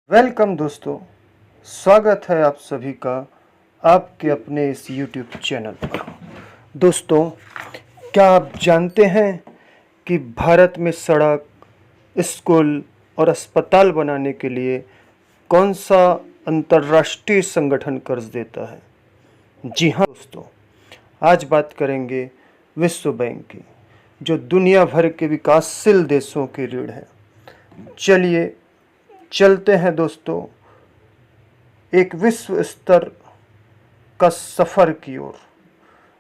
Welcome दोस्तों, स्वागत है आप सभी का आपके अपने इस YouTube चैनल पर। दोस्तों, क्या आप जानते हैं कि भारत में सड़क, स्कूल और अस्पताल बनाने के लिए कौन सा अंतर्राष्ट्रीय संगठन कर्ज देता है? जी हाँ दोस्तों, आज बात करेंगे विश्व बैंक की, जो दुनिया भर के विकासशील देशों की रीढ़ है। चलिए चलते हैं दोस्तों एक विश्व स्तर का सफ़र की ओर।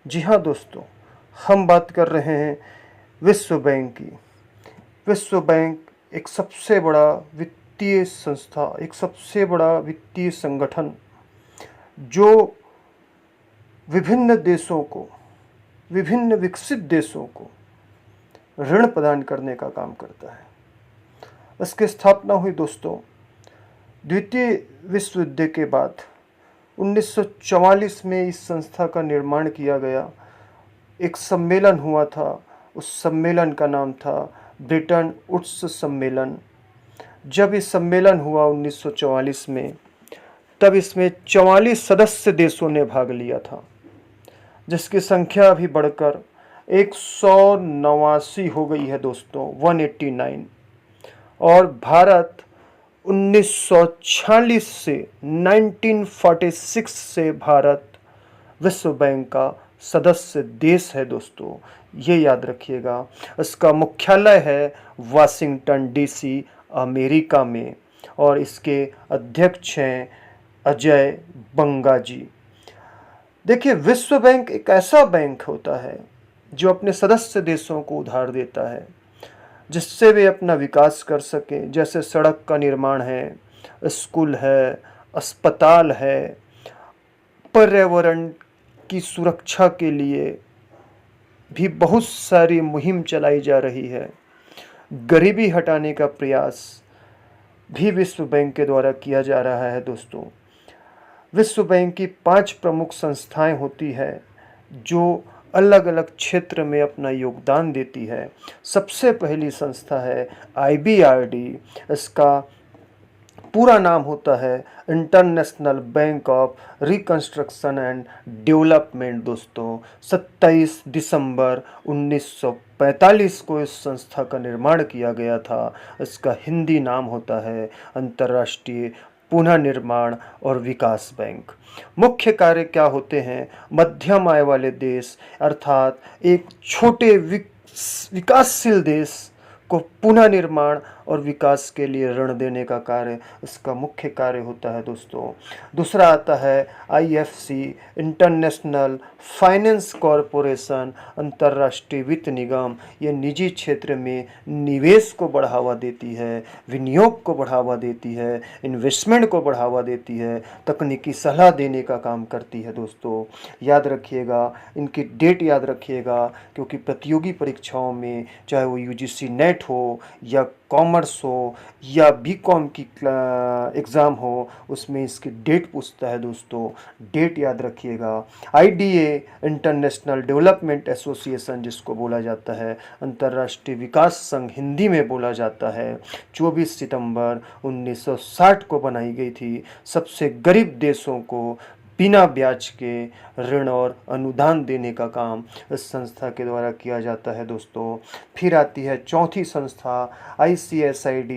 जी हाँ दोस्तों, हम बात कर रहे हैं विश्व बैंक की। विश्व बैंक एक सबसे बड़ा वित्तीय संस्था, एक सबसे बड़ा वित्तीय संगठन जो विभिन्न देशों को, विभिन्न विकसित देशों को ऋण प्रदान करने का काम करता है। इसकी स्थापना हुई दोस्तों द्वितीय विश्व युद्ध के बाद 1944 में इस संस्था का निर्माण किया गया। एक सम्मेलन हुआ था, उस सम्मेलन का नाम था ब्रिटन वुड्स सम्मेलन। जब इस सम्मेलन हुआ 1944 में, तब इसमें 44 सदस्य देशों ने भाग लिया था, जिसकी संख्या अभी बढ़कर 189 हो गई है दोस्तों, 189। और भारत 1946 से 1946 से भारत विश्व बैंक का सदस्य देश है दोस्तों, ये याद रखिएगा। इसका मुख्यालय है वाशिंगटन डीसी अमेरिका में, और इसके अध्यक्ष हैं अजय बंगा जी। देखिए, विश्व बैंक एक ऐसा बैंक होता है जो अपने सदस्य देशों को उधार देता है, जिससे वे अपना विकास कर सकें। जैसे सड़क का निर्माण है, स्कूल है, अस्पताल है, पर्यावरण की सुरक्षा के लिए भी बहुत सारी मुहिम चलाई जा रही है। गरीबी हटाने का प्रयास भी विश्व बैंक के द्वारा किया जा रहा है दोस्तों। विश्व बैंक की 5 प्रमुख संस्थाएं होती है जो अलग अलग क्षेत्र में अपना योगदान देती है। सबसे पहली संस्था है IBRD। इसका पूरा नाम होता है international bank of reconstruction and development दोस्तों। 27 दिसंबर 1945 को इस संस्था का निर्माण किया गया था। इसका हिंदी नाम होता है अंतर्राष्ट्रीय पुनः निर्माण और विकास बैंक। मुख्य कार्य क्या होते हैं? मध्यम आय वाले देश अर्थात एक छोटे विकासशील देश को पुनः निर्माण और विकास के लिए ऋण देने का कार्य इसका मुख्य कार्य होता है दोस्तों। दूसरा आता है IFC, इंटरनेशनल फाइनेंस कॉरपोरेशन, अंतर्राष्ट्रीय वित्त निगम। ये निजी क्षेत्र में निवेश को बढ़ावा देती है, विनियोग को बढ़ावा देती है, इन्वेस्टमेंट को बढ़ावा देती है, तकनीकी सलाह देने का काम करती है दोस्तों। याद रखिएगा, इनकी डेट याद रखिएगा, क्योंकि प्रतियोगी परीक्षाओं में चाहे वो UGC नेट हो या कॉमर्स हो या BCom की एग्ज़ाम हो, उसमें इसकी डेट पूछता है दोस्तों। डेट याद रखिएगा। IDA, इंटरनेशनल डेवलपमेंट एसोसिएशन जिसको बोला जाता है, अंतर्राष्ट्रीय विकास संघ हिंदी में बोला जाता है, 24 सितंबर 1960 को बनाई गई थी। सबसे गरीब देशों को बिना ब्याज के ऋण और अनुदान देने का काम इस संस्था के द्वारा किया जाता है दोस्तों। फिर आती है चौथी संस्था ICSID,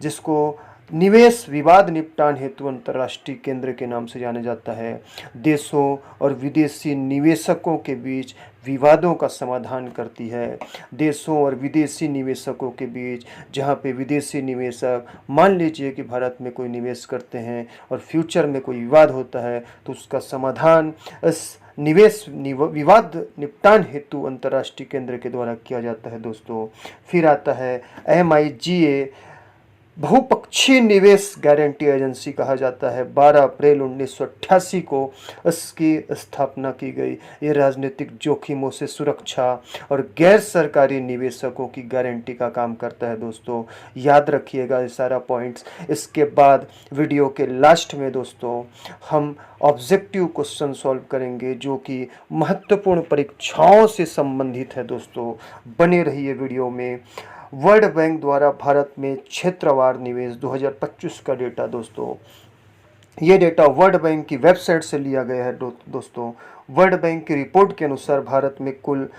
जिसको निवेश विवाद निपटान हेतु अंतर्राष्ट्रीय केंद्र के नाम से जाना जाता है। देशों और विदेशी निवेशकों के बीच विवादों का समाधान करती है। देशों और विदेशी निवेशकों के बीच, जहां पे विदेशी निवेशक मान लीजिए कि भारत में कोई निवेश करते हैं और फ्यूचर में कोई विवाद होता है, तो उसका समाधान इस विवाद निपटान हेतु अंतर्राष्ट्रीय केंद्र के द्वारा किया जाता है दोस्तों। फिर आता है MIGA, बहुपक्षीय निवेश गारंटी एजेंसी कहा जाता है। 12 अप्रैल 1988 को इसकी स्थापना की गई। ये राजनीतिक जोखिमों से सुरक्षा और गैर सरकारी निवेशकों की गारंटी का काम करता है दोस्तों। याद रखिएगा ये सारा पॉइंट्स। इसके बाद वीडियो के लास्ट में दोस्तों हम ऑब्जेक्टिव क्वेश्चन सॉल्व करेंगे, जो कि महत्वपूर्ण परीक्षाओं से संबंधित है दोस्तों। बने रहिए वीडियो में। वर्ल्ड बैंक द्वारा भारत में क्षेत्रवार निवेश 2025 का डेटा दोस्तों, ये डेटा वर्ल्ड बैंक की वेबसाइट से लिया गया है दोस्तों। वर्ल्ड बैंक की रिपोर्ट के अनुसार भारत में कुल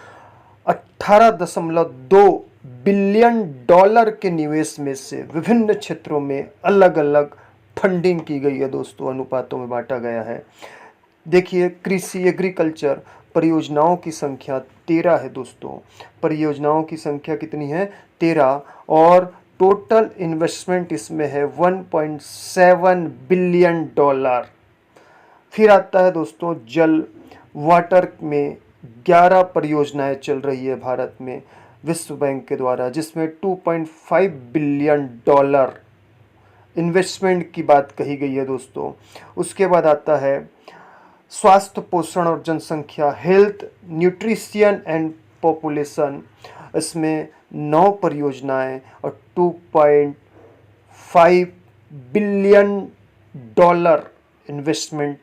18.2 बिलियन डॉलर के निवेश में से विभिन्न क्षेत्रों में अलग अलग फंडिंग की गई है दोस्तों, अनुपातों में बांटा गया है। देखिए, कृषि एग्रीकल्चर परियोजनाओं की संख्या 13 है दोस्तों। परियोजनाओं की संख्या कितनी है? 13। और टोटल इन्वेस्टमेंट इसमें है 1.7 बिलियन डॉलर। फिर आता है दोस्तों जल, वाटर में 11 परियोजनाएं चल रही है भारत में विश्व बैंक के द्वारा, जिसमें 2.5 बिलियन डॉलर इन्वेस्टमेंट की बात कही गई है दोस्तों। उसके बाद आता है स्वास्थ्य, पोषण और जनसंख्या, हेल्थ, न्यूट्रिशन एंड पॉपुलेशन। इसमें 9 परियोजनाएं और 2.5 बिलियन डॉलर इन्वेस्टमेंट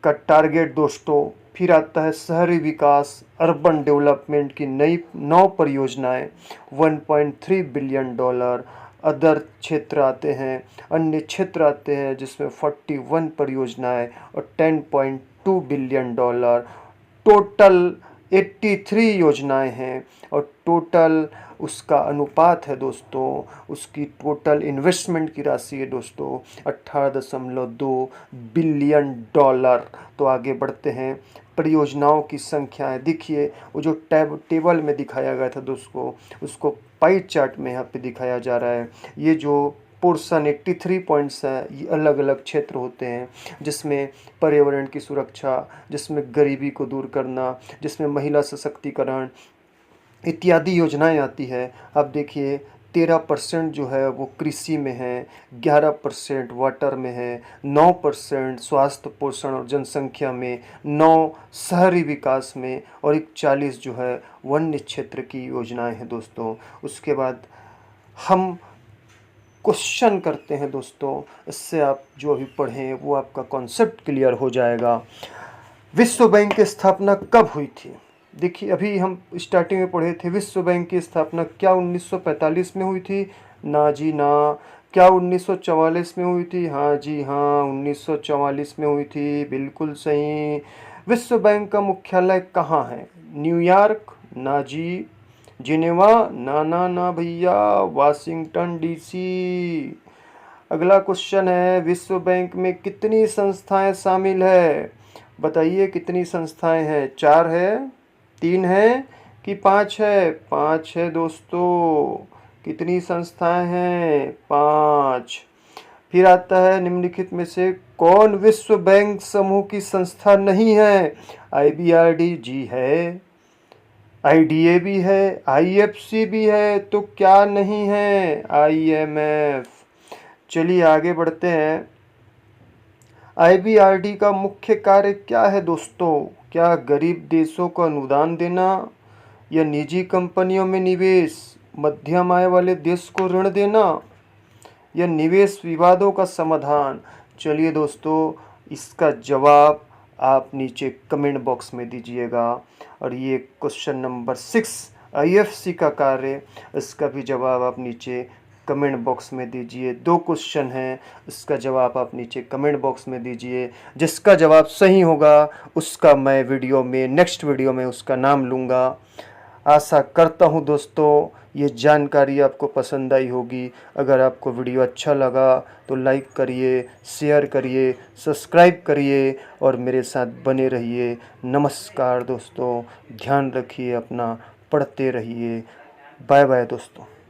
का टारगेट दोस्तों। फिर आता है शहरी विकास, अर्बन डेवलपमेंट की नई 9 परियोजनाएं, 1.3 बिलियन डॉलर। अदर क्षेत्र आते हैं, अन्य क्षेत्र आते हैं, जिसमें 41 परियोजनाएं और 10.2 बिलियन डॉलर। टोटल 83 योजनाएं हैं और टोटल उसका अनुपात है दोस्तों, उसकी टोटल इन्वेस्टमेंट की राशि है दोस्तों 18.2 बिलियन डॉलर। तो आगे बढ़ते हैं, परियोजनाओं की संख्याएं देखिए, वो जो टेबल में दिखाया गया था दोस्तों, उसको पाई चार्ट में यहाँ पे दिखाया जा रहा है। ये जो पोर्शन 83 पॉइंट्स है, ये अलग अलग क्षेत्र होते हैं, जिसमें पर्यावरण की सुरक्षा, जिसमें गरीबी को दूर करना, जिसमें महिला सशक्तिकरण इत्यादि योजनाएं आती है। अब देखिए 13% जो है वो कृषि में है, 11% वाटर में है, 9% स्वास्थ्य, पोषण और जनसंख्या में, 9 शहरी विकास में और 41 जो है वन्य क्षेत्र की योजनाएं हैं दोस्तों। उसके बाद हम क्वेश्चन करते हैं दोस्तों, इससे आप जो अभी पढ़ें वो आपका कॉन्सेप्ट क्लियर हो जाएगा। विश्व बैंक की स्थापना कब हुई थी? देखिए, अभी हम स्टार्टिंग में पढ़े थे, विश्व बैंक की स्थापना क्या 1945 में हुई थी? ना जी ना। क्या 1944 में हुई थी? हाँ जी हाँ, 1944 में हुई थी, बिल्कुल सही। विश्व बैंक का मुख्यालय कहाँ है? न्यूयॉर्क? ना जी। जिनेवा? ना ना ना भैया, वाशिंगटन डीसी। अगला क्वेश्चन है, विश्व बैंक में कितनी संस्थाएं शामिल है? बताइए कितनी संस्थाएं हैं? 4 है, 3 है कि 5 है? 5 है दोस्तों। कितनी संस्थाएं हैं? 5। फिर आता है, निम्नलिखित में से कौन विश्व बैंक समूह की संस्था नहीं है? IBRD जी है, IDA भी है, IFC भी है, तो क्या नहीं है? IMF। चलिए आगे बढ़ते हैं। IBRD का मुख्य कार्य क्या है दोस्तों? क्या गरीब देशों को अनुदान देना, या निजी कंपनियों में निवेश, मध्यम आय वाले देश को ऋण देना, या निवेश विवादों का समाधान? चलिए दोस्तों, इसका जवाब आप नीचे कमेंट बॉक्स में दीजिएगा। और ये क्वेश्चन नंबर 6 IFC का कार्य, इसका भी जवाब आप नीचे कमेंट बॉक्स में दीजिए। 2 क्वेश्चन हैं, इसका जवाब आप नीचे कमेंट बॉक्स में दीजिए। जिसका जवाब सही होगा उसका मैं नेक्स्ट वीडियो में उसका नाम लूँगा। आशा करता हूँ दोस्तों ये जानकारी आपको पसंद आई होगी। अगर आपको वीडियो अच्छा लगा तो लाइक करिए, शेयर करिए, सब्सक्राइब करिए और मेरे साथ बने रहिए। नमस्कार दोस्तों, ध्यान रखिए अपना, पढ़ते रहिए। बाय बाय दोस्तों।